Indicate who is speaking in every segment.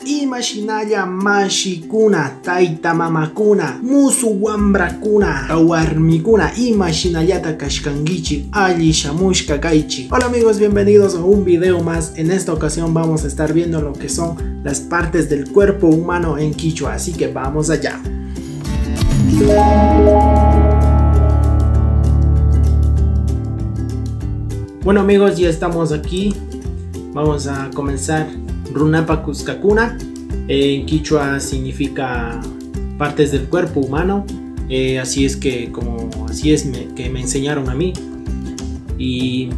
Speaker 1: Imashinalla mashikuna, taita mamakuna, musu wambrakuna, kawarmikuna, imashinallata kashkangichi, alli shamushka kaichi. Hola amigos, bienvenidos a un video más. En esta ocasión vamos a estar viendo lo que son las partes del cuerpo humano en quichua, así que vamos allá. Bueno amigos, ya estamos aquí. Vamos a comenzar. Runapa Cuscacuna, en quichua significa partes del cuerpo humano. Así es que me enseñaron a mí. Y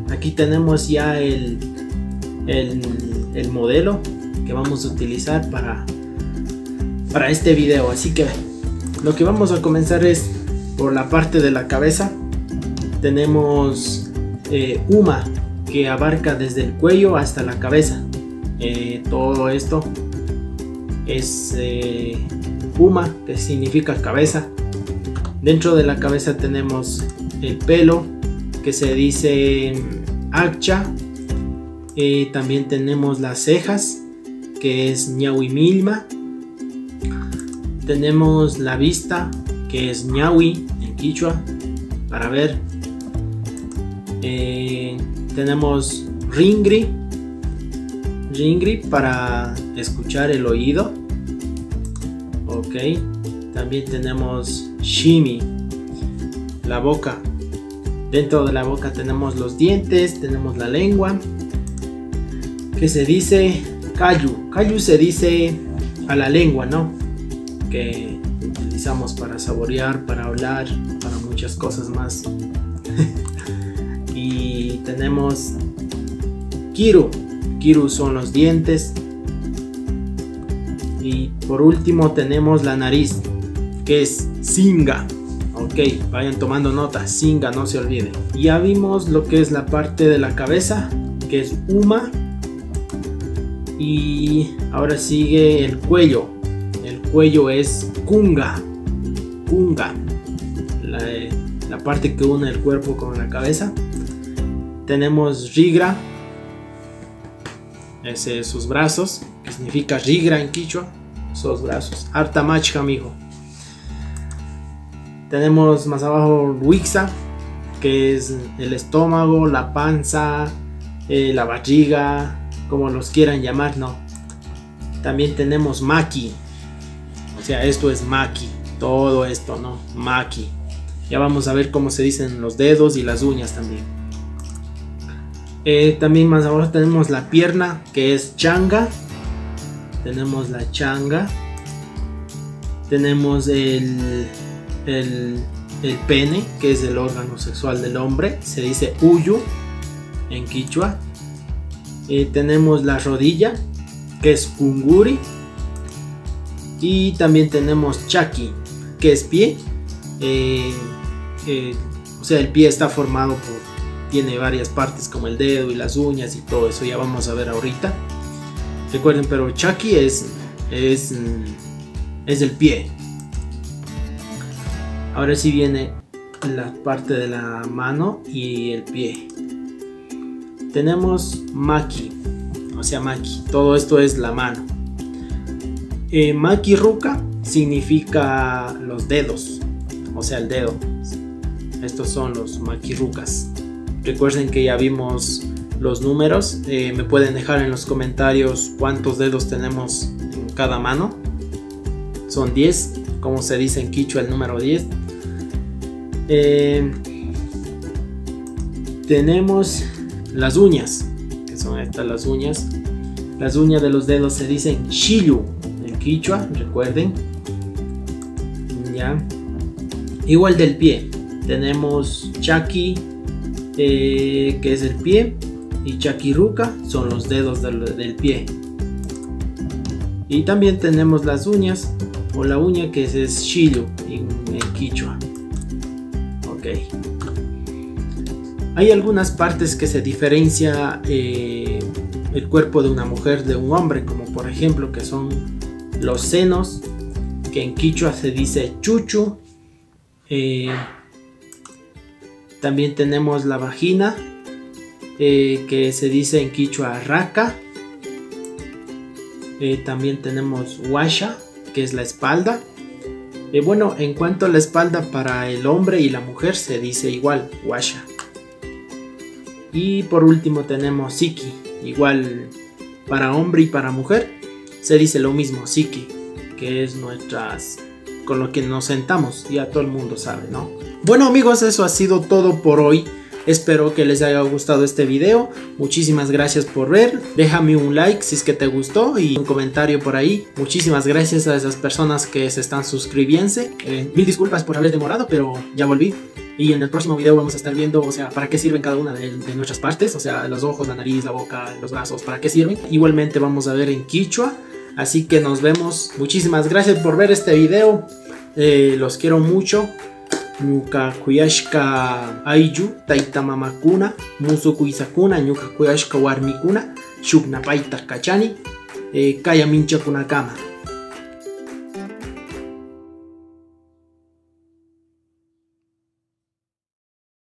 Speaker 1: aquí tenemos ya el modelo que vamos a utilizar para este video. Así que lo que vamos a comenzar es por la parte de la cabeza. Tenemos Uma, que abarca desde el cuello hasta la cabeza. Todo esto es Uma, que significa cabeza. Dentro de la cabeza tenemos el pelo, que se dice Akcha. También tenemos las cejas, que es Ñawi Milma. Tenemos la vista, que es Ñawi en quichua, para ver. Tenemos Ringri para escuchar el oído. Ok. También tenemos Shimi, la boca. Dentro de la boca tenemos los dientes, tenemos la lengua, que se dice Kayu. Kayu se dice a la lengua, ¿no? Que utilizamos para saborear, para hablar, para muchas cosas más. Y tenemos Kiru. Kiru son los dientes. Y por último tenemos la nariz, que es Singa. Ok, vayan tomando nota, Singa, no se olviden. Ya vimos lo que es la parte de la cabeza, que es Uma. Y ahora sigue el cuello. El cuello es Kunga. Kunga, la parte que une el cuerpo con la cabeza. Tenemos Rigra, sus brazos, que significa Rigra en quichua, esos brazos. Artamachka, mijo. Tenemos más abajo Wixa, que es el estómago, la panza, la barriga, como los quieran llamar, ¿no? También tenemos Maki, o sea, esto es Maki, todo esto, ¿no? Maki. Ya vamos a ver cómo se dicen los dedos y las uñas también. También más abajo tenemos la pierna, que es Changa. Tenemos la Changa. Tenemos el pene, que es el órgano sexual del hombre. Se dice Uyu en quichua. Tenemos la rodilla, que es Kunguri. Y también tenemos Chaki, que es pie. O sea, el pie está formado tiene varias partes como el dedo y las uñas y todo eso, ya vamos a ver ahorita. Recuerden, pero Chaki es el pie. Ahora sí viene la parte de la mano y el pie. Tenemos Maki, o sea Maki, todo esto es la mano. Maki Ruka significa los dedos, o sea el dedo. Estos son los Maki Rukas. Recuerden que ya vimos los números. Me pueden dejar en los comentarios cuántos dedos tenemos en cada mano. Son 10, como se dice en quichua el número 10. Tenemos las uñas, que son estas las uñas. Las uñas de los dedos se dicen Shiyu en quichua, recuerden. Ya. Igual del pie. Tenemos Chaki, que es el pie, y Chakiruka son los dedos del pie. Y también tenemos las uñas, o la uña, que es Shiyu en quichua. Ok. Hay algunas partes que se diferencia el cuerpo de una mujer de un hombre, como por ejemplo que son los senos, que en quichua se dice Chuchu. También tenemos la vagina, que se dice en quichua Raka. También tenemos washa, que es la espalda. Bueno, en cuanto a la espalda para el hombre y la mujer se dice igual, washa. Y por último tenemos siki, igual para hombre y para mujer se dice lo mismo, siki, que es con lo que nos sentamos, ya todo el mundo sabe, ¿no? Bueno amigos, eso ha sido todo por hoy. Espero que les haya gustado este video. Muchísimas gracias por ver. Déjame un like si es que te gustó y un comentario por ahí. Muchísimas gracias a esas personas que se están suscribiendo. Mil disculpas por haber demorado, pero ya volví. Y en el próximo video vamos a estar viendo, o sea, para qué sirven cada una de nuestras partes. O sea, los ojos, la nariz, la boca, los brazos, para qué sirven. Igualmente vamos a ver en quichua. Así que nos vemos. Muchísimas gracias por ver este video. Los quiero mucho. Ñuka kuyashka ayllu tayta mamakuna musukuysakuna ñuka kuyashka warmikuna shuknapaita kachani kaya minchakunakama.